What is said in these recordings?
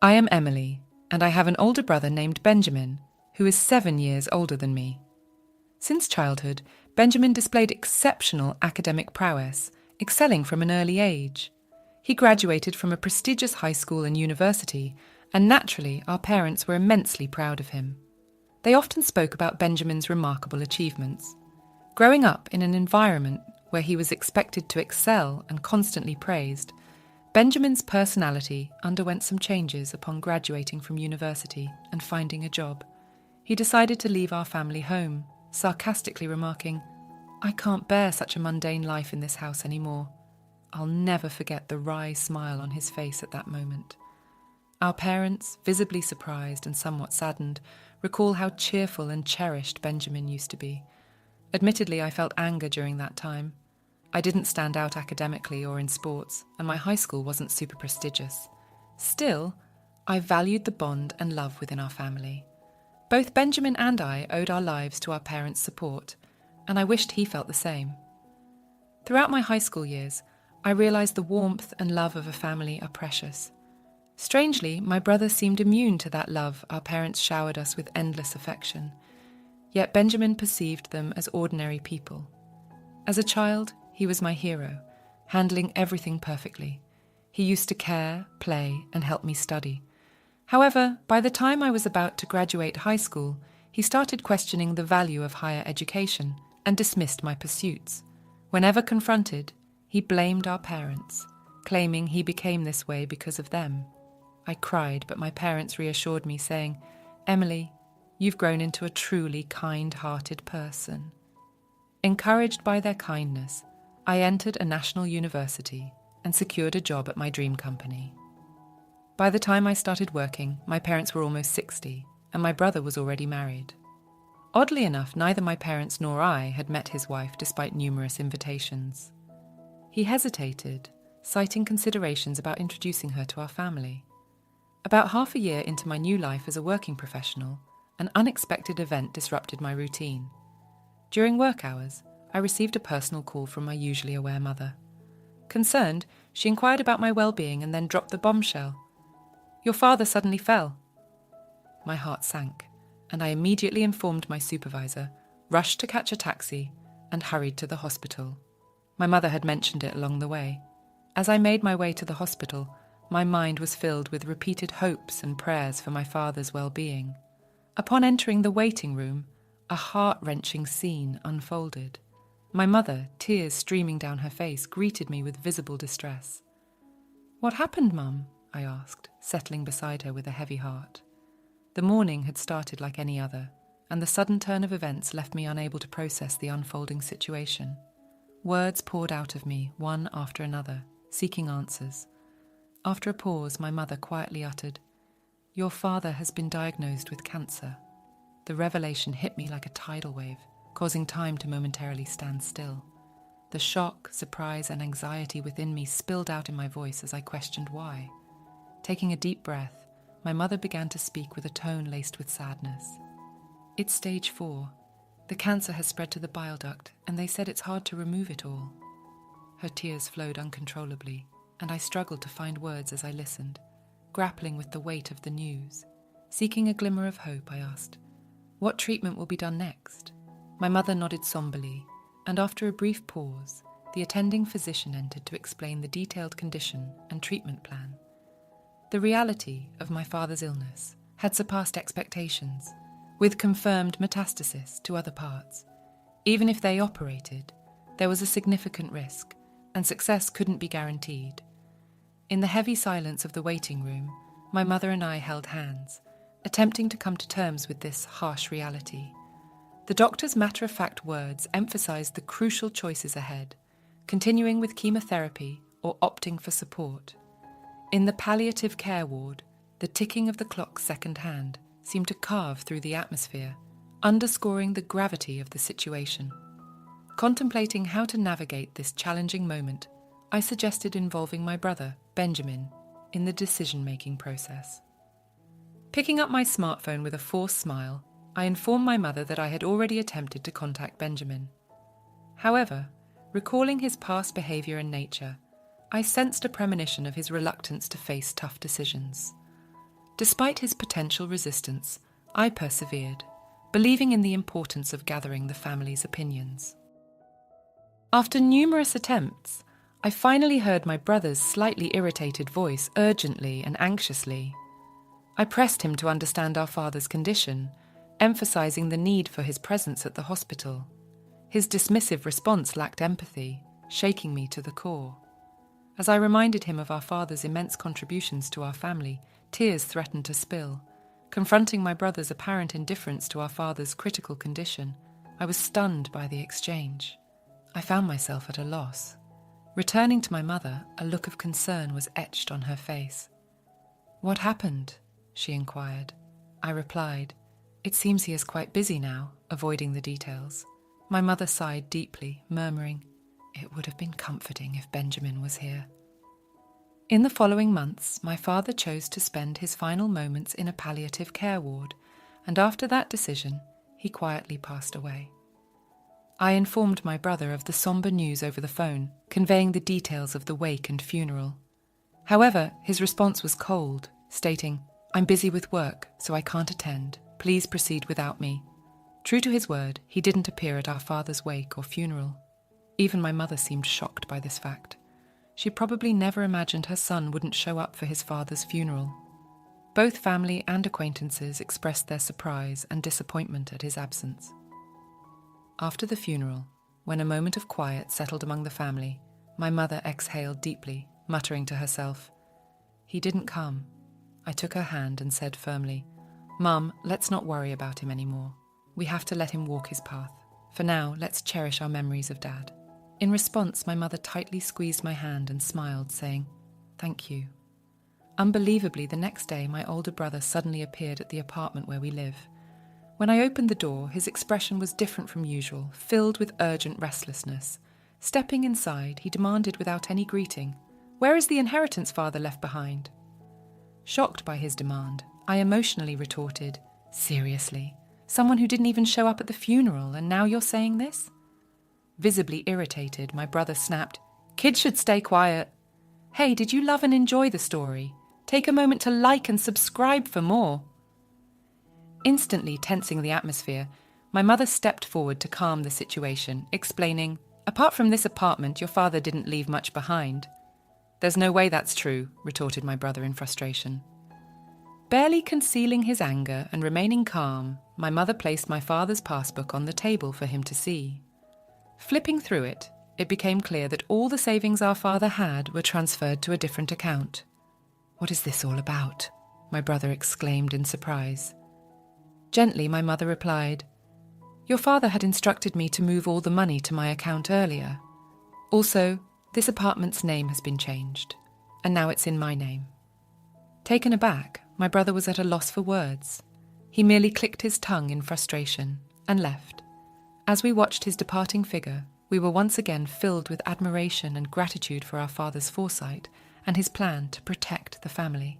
I am Emily, and I have an older brother named Benjamin, who is 7 years older than me. Since childhood, Benjamin displayed exceptional academic prowess, excelling from an early age. He graduated from a prestigious high school and university, and naturally, our parents were immensely proud of him. They often spoke about Benjamin's remarkable achievements. Growing up in an environment where he was expected to excel and constantly praised, Benjamin's personality underwent some changes upon graduating from university and finding a job. He decided to leave our family home, sarcastically remarking, "I can't bear such a mundane life in this house anymore." I'll never forget the wry smile on his face at that moment. Our parents, visibly surprised and somewhat saddened, recall how cheerful and cherished Benjamin used to be. Admittedly, I felt anger during that time. I didn't stand out academically or in sports, and my high school wasn't super prestigious. Still, I valued the bond and love within our family. Both Benjamin and I owed our lives to our parents' support, and I wished he felt the same. Throughout my high school years, I realized the warmth and love of a family are precious. Strangely, my brother seemed immune to that love our parents showered us with endless affection. Yet Benjamin perceived them as ordinary people. As a child, he was my hero, handling everything perfectly. He used to care, play, and help me study. However, by the time I was about to graduate high school, he started questioning the value of higher education and dismissed my pursuits. Whenever confronted, he blamed our parents, claiming he became this way because of them. I cried, but my parents reassured me, saying, "Emily, you've grown into a truly kind-hearted person." Encouraged by their kindness, I entered a national university and secured a job at my dream company. By the time I started working, my parents were almost 60, and my brother was already married. Oddly enough, neither my parents nor I had met his wife despite numerous invitations. He hesitated, citing considerations about introducing her to our family. About half a year into my new life as a working professional, an unexpected event disrupted my routine. During work hours, I received a personal call from my usually aware mother. Concerned, she inquired about my well-being and then dropped the bombshell. "Your father suddenly fell." My heart sank, and I immediately informed my supervisor, rushed to catch a taxi, and hurried to the hospital. My mother had mentioned it along the way. As I made my way to the hospital, my mind was filled with repeated hopes and prayers for my father's well-being. Upon entering the waiting room, a heart-wrenching scene unfolded. My mother, tears streaming down her face, greeted me with visible distress. "What happened, Mum?" I asked, settling beside her with a heavy heart. The morning had started like any other, and the sudden turn of events left me unable to process the unfolding situation. Words poured out of me, one after another, seeking answers. After a pause, my mother quietly uttered, "Your father has been diagnosed with cancer." The revelation hit me like a tidal wave, causing time to momentarily stand still. The shock, surprise, and anxiety within me spilled out in my voice as I questioned why. Taking a deep breath, my mother began to speak with a tone laced with sadness. "It's stage 4. The cancer has spread to the bile duct, and they said it's hard to remove it all." Her tears flowed uncontrollably, and I struggled to find words as I listened, grappling with the weight of the news. Seeking a glimmer of hope, I asked, "What treatment will be done next?" My mother nodded somberly, and after a brief pause, the attending physician entered to explain the detailed condition and treatment plan. The reality of my father's illness had surpassed expectations, with confirmed metastasis to other parts. Even if they operated, there was a significant risk, and success couldn't be guaranteed. In the heavy silence of the waiting room, my mother and I held hands, attempting to come to terms with this harsh reality. The doctor's matter-of-fact words emphasized the crucial choices ahead, continuing with chemotherapy or opting for support. In the palliative care ward, the ticking of the clock's second hand seemed to carve through the atmosphere, underscoring the gravity of the situation. Contemplating how to navigate this challenging moment, I suggested involving my brother, Benjamin, in the decision-making process. Picking up my smartphone with a forced smile, I informed my mother that I had already attempted to contact Benjamin. However, recalling his past behavior and nature, I sensed a premonition of his reluctance to face tough decisions. Despite his potential resistance, I persevered, believing in the importance of gathering the family's opinions. After numerous attempts, I finally heard my brother's slightly irritated voice urgently and anxiously. I pressed him to understand our father's condition, emphasizing the need for his presence at the hospital. His dismissive response lacked empathy, shaking me to the core. As I reminded him of our father's immense contributions to our family, tears threatened to spill. Confronting my brother's apparent indifference to our father's critical condition, I was stunned by the exchange. I found myself at a loss. Returning to my mother, a look of concern was etched on her face. "What happened?" she inquired. I replied, "It seems he is quite busy now," avoiding the details. My mother sighed deeply, murmuring, "It would have been comforting if Benjamin was here." In the following months, my father chose to spend his final moments in a palliative care ward, and after that decision, he quietly passed away. I informed my brother of the somber news over the phone, conveying the details of the wake and funeral. However, his response was cold, stating, "I'm busy with work, so I can't attend. Please proceed without me." True to his word, he didn't appear at our father's wake or funeral. Even my mother seemed shocked by this fact. She probably never imagined her son wouldn't show up for his father's funeral. Both family and acquaintances expressed their surprise and disappointment at his absence. After the funeral, when a moment of quiet settled among the family, my mother exhaled deeply, muttering to herself, "He didn't come." I took her hand and said firmly, "Mum, let's not worry about him anymore. We have to let him walk his path. For now, let's cherish our memories of Dad." In response, my mother tightly squeezed my hand and smiled, saying, "Thank you." Unbelievably, the next day, my older brother suddenly appeared at the apartment where we live. When I opened the door, his expression was different from usual, filled with urgent restlessness. Stepping inside, he demanded without any greeting, "Where is the inheritance father left behind?" Shocked by his demand, I emotionally retorted, "Seriously? Someone who didn't even show up at the funeral, and now you're saying this?" Visibly irritated, my brother snapped, "Kids should stay quiet. Hey, did you love and enjoy the story? Take a moment to like and subscribe for more." Instantly tensing the atmosphere, my mother stepped forward to calm the situation, explaining, "Apart from this apartment, your father didn't leave much behind." "There's no way that's true," retorted my brother in frustration. Barely concealing his anger and remaining calm, my mother placed my father's passbook on the table for him to see. Flipping through it, it became clear that all the savings our father had were transferred to a different account. "What is this all about?" my brother exclaimed in surprise. Gently, my mother replied, "Your father had instructed me to move all the money to my account earlier. Also, this apartment's name has been changed, and now it's in my name." Taken aback, my brother was at a loss for words. He merely clicked his tongue in frustration and left. As we watched his departing figure, we were once again filled with admiration and gratitude for our father's foresight and his plan to protect the family.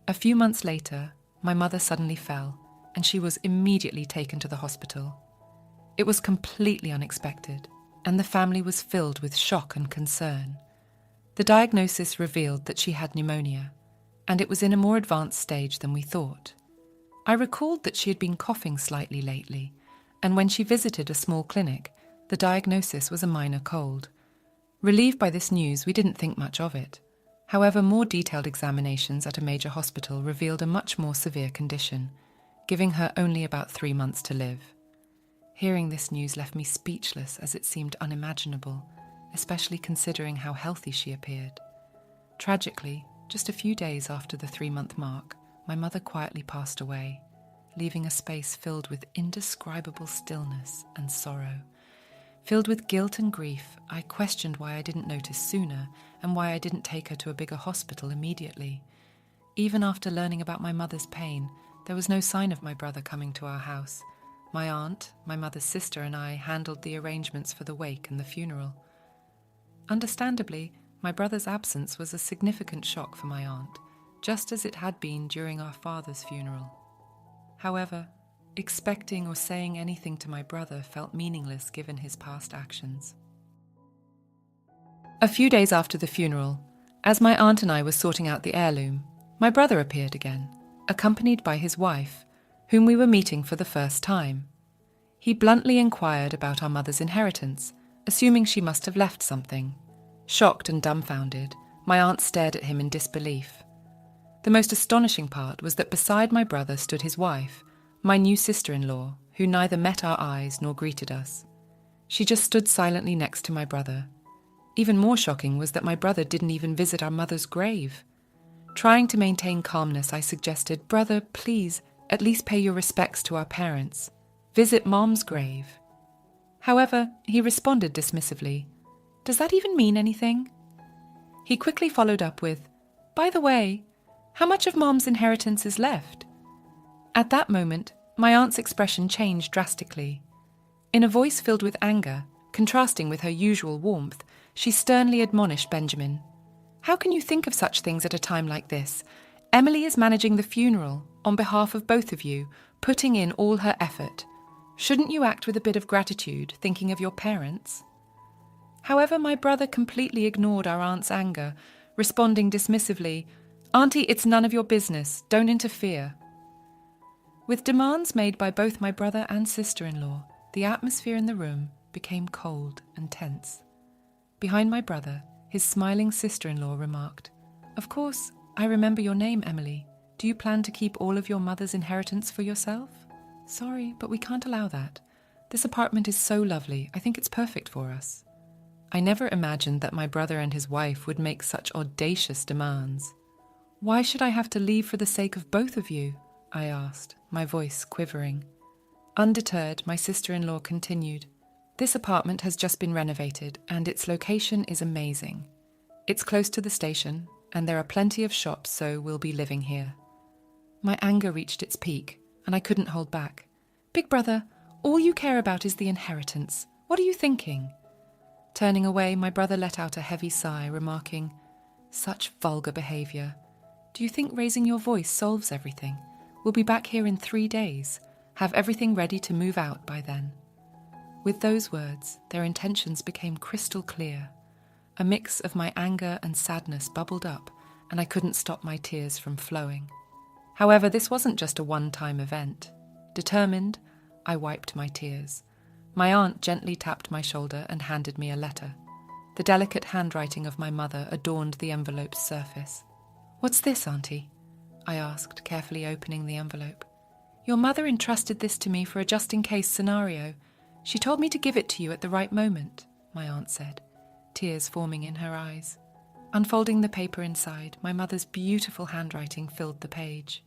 A few months later, my mother suddenly fell, and she was immediately taken to the hospital. It was completely unexpected, and the family was filled with shock and concern. The diagnosis revealed that she had pneumonia, and it was in a more advanced stage than we thought. I recalled that she had been coughing slightly lately, and when she visited a small clinic, the diagnosis was a minor cold. Relieved by this news, we didn't think much of it. However, more detailed examinations at a major hospital revealed a much more severe condition, giving her only about 3 months to live. Hearing this news left me speechless, as it seemed unimaginable, especially considering how healthy she appeared. Tragically, just a few days after the 3-month mark, my mother quietly passed away, leaving a space filled with indescribable stillness and sorrow. Filled with guilt and grief, I questioned why I didn't notice sooner and why I didn't take her to a bigger hospital immediately. Even after learning about my mother's pain, there was no sign of my brother coming to our house. My aunt, my mother's sister, and I handled the arrangements for the wake and the funeral. Understandably, my brother's absence was a significant shock for my aunt, just as it had been during our father's funeral. However, expecting or saying anything to my brother felt meaningless given his past actions. A few days after the funeral, as my aunt and I were sorting out the heirloom, my brother appeared again. accompanied by his wife, whom we were meeting for the first time. He bluntly inquired about our mother's inheritance, assuming she must have left something. Shocked and dumbfounded, my aunt stared at him in disbelief. The most astonishing part was that beside my brother stood his wife, my new sister-in-law, who neither met our eyes nor greeted us. She just stood silently next to my brother. Even more shocking was that my brother didn't even visit our mother's grave. Trying to maintain calmness, I suggested, "Brother, please, at least pay your respects to our parents. Visit Mom's grave." However, he responded dismissively, "Does that even mean anything?" He quickly followed up with, "By the way, how much of Mom's inheritance is left?" At that moment, my aunt's expression changed drastically. In a voice filled with anger, contrasting with her usual warmth, she sternly admonished Benjamin. "How can you think of such things at a time like this? Emily is managing the funeral on behalf of both of you, putting in all her effort. Shouldn't you act with a bit of gratitude, thinking of your parents?" However, my brother completely ignored our aunt's anger, responding dismissively, "Auntie, it's none of your business. Don't interfere." With demands made by both my brother and sister-in-law, the atmosphere in the room became cold and tense. Behind my brother, his smiling sister-in-law remarked, "Of course, I remember your name, Emily. Do you plan to keep all of your mother's inheritance for yourself?" "Sorry, but we can't allow that. This apartment is so lovely. I think it's perfect for us." I never imagined that my brother and his wife would make such audacious demands. "Why should I have to leave for the sake of both of you?" I asked, my voice quivering. Undeterred, my sister-in-law continued, "This apartment has just been renovated, and its location is amazing. It's close to the station, and there are plenty of shops, so we'll be living here." My anger reached its peak, and I couldn't hold back. "Big brother, all you care about is the inheritance. What are you thinking?" Turning away, my brother let out a heavy sigh, remarking, "Such vulgar behaviour. Do you think raising your voice solves everything? We'll be back here in 3 days. Have everything ready to move out by then." With those words, their intentions became crystal clear. A mix of my anger and sadness bubbled up, and I couldn't stop my tears from flowing. However, this wasn't just a one-time event. Determined, I wiped my tears. My aunt gently tapped my shoulder and handed me a letter. The delicate handwriting of my mother adorned the envelope's surface. "What's this, Auntie?" I asked, carefully opening the envelope. "Your mother entrusted this to me for a just-in-case scenario. She told me to give it to you at the right moment," my aunt said, tears forming in her eyes. Unfolding the paper inside, my mother's beautiful handwriting filled the page.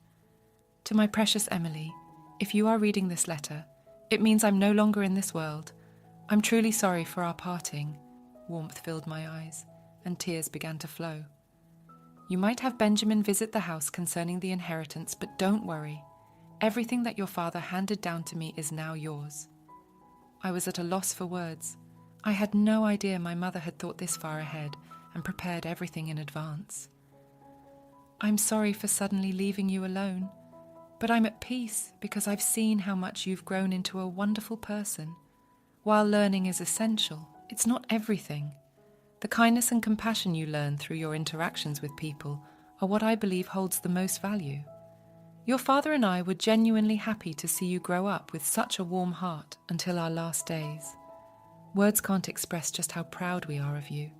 "To my precious Emily, if you are reading this letter, it means I'm no longer in this world. I'm truly sorry for our parting." Warmth filled my eyes, and tears began to flow. "You might have Benjamin visit the house concerning the inheritance, but don't worry. Everything that your father handed down to me is now yours." I was at a loss for words. I had no idea my mother had thought this far ahead and prepared everything in advance. "I'm sorry for suddenly leaving you alone, but I'm at peace because I've seen how much you've grown into a wonderful person. While learning is essential, it's not everything. The kindness and compassion you learn through your interactions with people are what I believe holds the most value. Your father and I were genuinely happy to see you grow up with such a warm heart until our last days. Words can't express just how proud we are of you.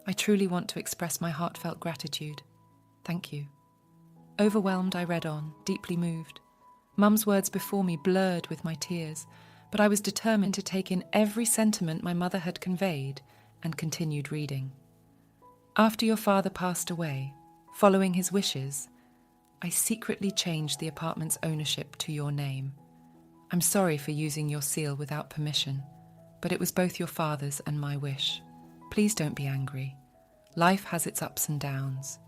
I truly want to express my heartfelt gratitude. Thank you." Overwhelmed, I read on, deeply moved. Mum's words before me blurred with my tears, but I was determined to take in every sentiment my mother had conveyed and continued reading. "After your father passed away, following his wishes, I secretly changed the apartment's ownership to your name. I'm sorry for using your seal without permission, but it was both your father's and my wish. Please don't be angry. Life has its ups and downs.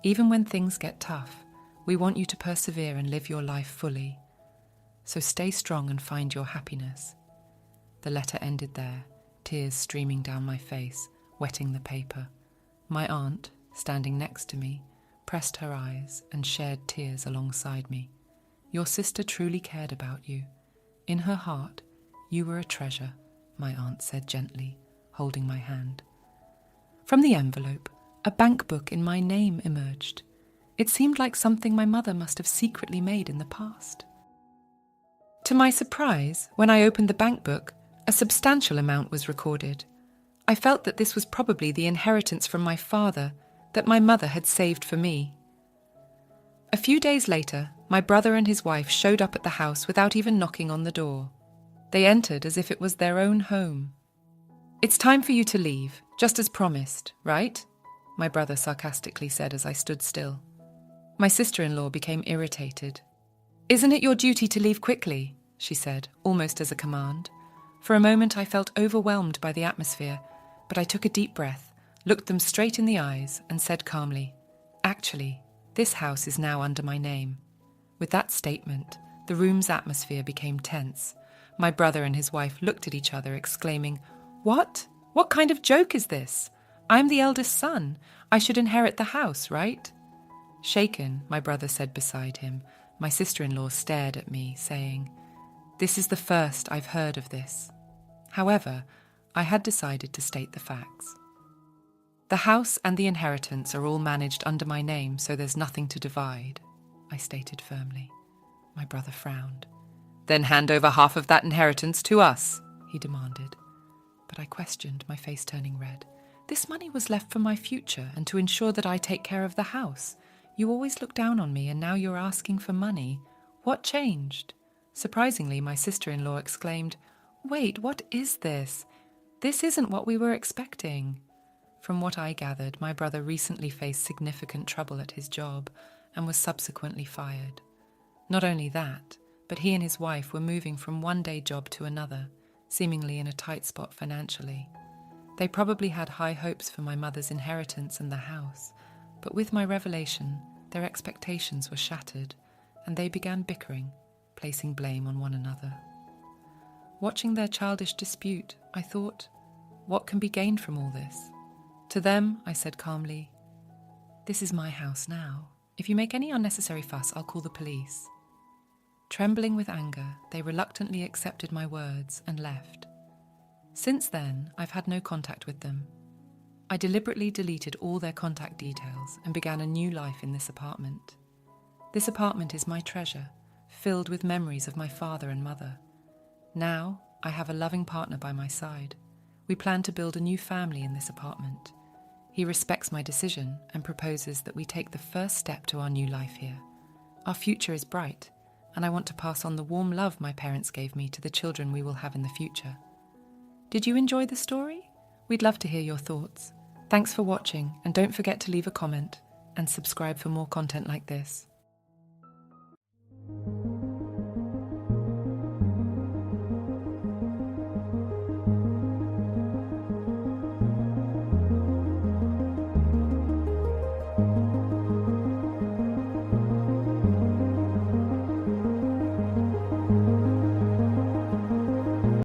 Even when things get tough, we want you to persevere and live your life fully. So stay strong and find your happiness." The letter ended there, tears streaming down my face, wetting the paper. My aunt, standing next to me, pressed her eyes and shed tears alongside me. "Your sister truly cared about you. In her heart, you were a treasure," my aunt said gently, holding my hand. From the envelope, a bank book in my name emerged. It seemed like something my mother must have secretly made in the past. To my surprise, when I opened the bank book, a substantial amount was recorded. I felt that this was probably the inheritance from my father that my mother had saved for me. A few days later, my brother and his wife showed up at the house without even knocking on the door. They entered as if it was their own home. "It's time for you to leave, just as promised, right?" my brother sarcastically said as I stood still. My sister-in-law became irritated. "Isn't it your duty to leave quickly?" she said, almost as a command. For a moment I felt overwhelmed by the atmosphere, but I took a deep breath, looked them straight in the eyes, and said calmly, "Actually, this house is now under my name." With that statement, the room's atmosphere became tense. My brother and his wife looked at each other, exclaiming, "What? What kind of joke is this? I'm the eldest son. I should inherit the house, right?" Shaken, my brother said beside him. My sister-in-law stared at me, saying, "This is the first I've heard of this." However, I had decided to state the facts. "The house and the inheritance are all managed under my name, so there's nothing to divide," I stated firmly. My brother frowned. "Then hand over half of that inheritance to us," he demanded. But I questioned, my face turning red. "This money was left for my future and to ensure that I take care of the house. You always look down on me and now you're asking for money. What changed?" Surprisingly, my sister-in-law exclaimed, "Wait, what is this? This isn't what we were expecting." From what I gathered, my brother recently faced significant trouble at his job and was subsequently fired. Not only that, but he and his wife were moving from one day job to another, seemingly in a tight spot financially. They probably had high hopes for my mother's inheritance and the house, but with my revelation, their expectations were shattered, and they began bickering, placing blame on one another. Watching their childish dispute, I thought, what can be gained from all this? To them, I said calmly, "This is my house now. If you make any unnecessary fuss, I'll call the police." Trembling with anger, they reluctantly accepted my words and left. Since then, I've had no contact with them. I deliberately deleted all their contact details and began a new life in this apartment. This apartment is my treasure, filled with memories of my father and mother. Now, I have a loving partner by my side. We plan to build a new family in this apartment. He respects my decision and proposes that we take the first step to our new life here. Our future is bright, and I want to pass on the warm love my parents gave me to the children we will have in the future. Did you enjoy the story? We'd love to hear your thoughts. Thanks for watching, and don't forget to leave a comment and subscribe for more content like this.